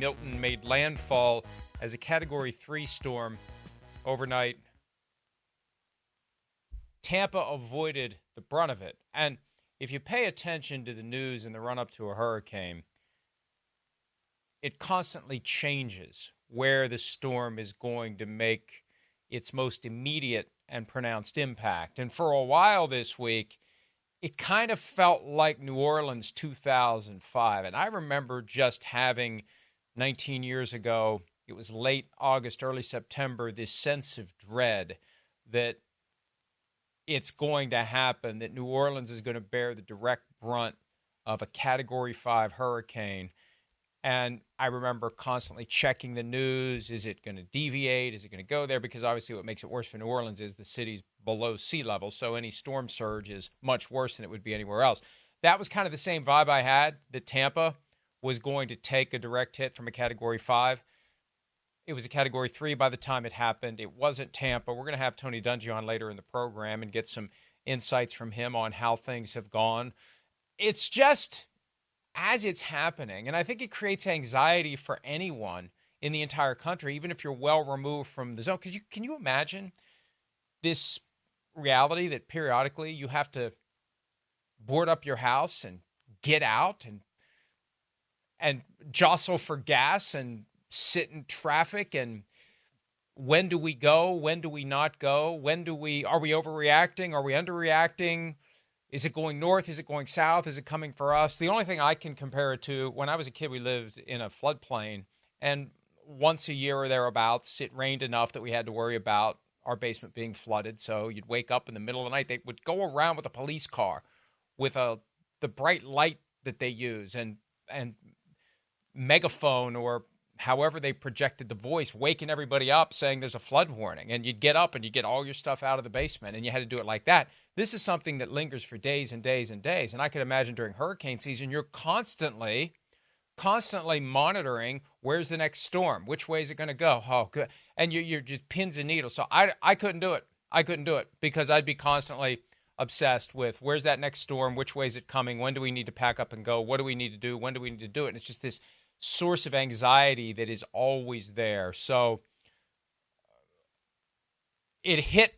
Milton made landfall as a Category 3 storm overnight. Tampa avoided the brunt of it. And if you pay attention to the news in the run-up to a hurricane, it constantly changes where the storm is going to make its most immediate and pronounced impact. And for a while this week, it kind of felt like New Orleans 2005. And I remember just having 19 years ago, it was late August, early September, this sense of dread that it's going to happen, that New Orleans is going to bear the direct brunt of a Category 5 hurricane. And I remember constantly checking the news. Is it going to deviate? Is it going to go there? Because obviously what makes it worse for New Orleans is the city's below sea level, so any storm surge is much worse than it would be anywhere else. That was kind of the same vibe I had, that Tampa was going to take a direct hit from a Category 5. It was a Category 3 by the time it happened. It wasn't Tampa. We're going to have Tony Dungy on later in the program and get some insights from him on how things have gone. It's just, as it's happening, and I think it creates anxiety for anyone in the entire country, even if you're well removed from the zone. Because can you imagine this reality that periodically you have to board up your house and get out and jostle for gas and sit in traffic, and when do we go? When do we not go? Are we overreacting? Are we underreacting? Is it going north? Is it going south? Is it coming for us? The only thing I can compare it to, when I was a kid, we lived in a floodplain, and once a year or thereabouts, it rained enough that we had to worry about our basement being flooded. So you'd wake up in the middle of the night. They would go around with a police car with the bright light that they use and megaphone, or however they projected the voice, waking everybody up saying there's a flood warning. And you'd get up and you'd get all your stuff out of the basement, and you had to do it like that. This is something that lingers for days and days and days. And I could imagine during hurricane season, you're constantly monitoring, where's the next storm? Which way is it going to go? Oh, good. And you're just pins and needles. So I couldn't do it. I couldn't do it because I'd be constantly obsessed with where's that next storm? Which way is it coming? When do we need to pack up and go? What do we need to do? When do we need to do it? And it's just this source of anxiety that is always there. So it hit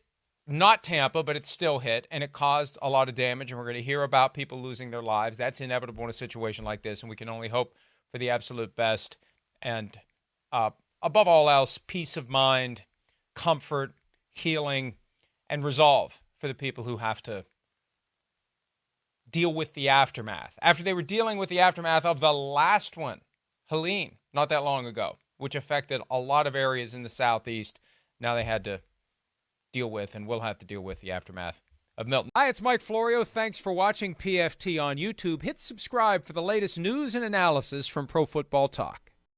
not Tampa, but it still hit, and it caused a lot of damage, and we're going to hear about people losing their lives. That's inevitable in a situation like this, and we can only hope for the absolute best. And above all else, peace of mind, comfort, healing, and resolve for the people who have to deal with the aftermath. After they were dealing with the aftermath of the last one, Helene, not that long ago, which affected a lot of areas in the southeast, now they had to deal with, and will have to deal with, the aftermath of Milton. Hi, it's Mike Florio. Thanks for watching PFT on YouTube. Hit subscribe for the latest news and analysis from Pro Football Talk.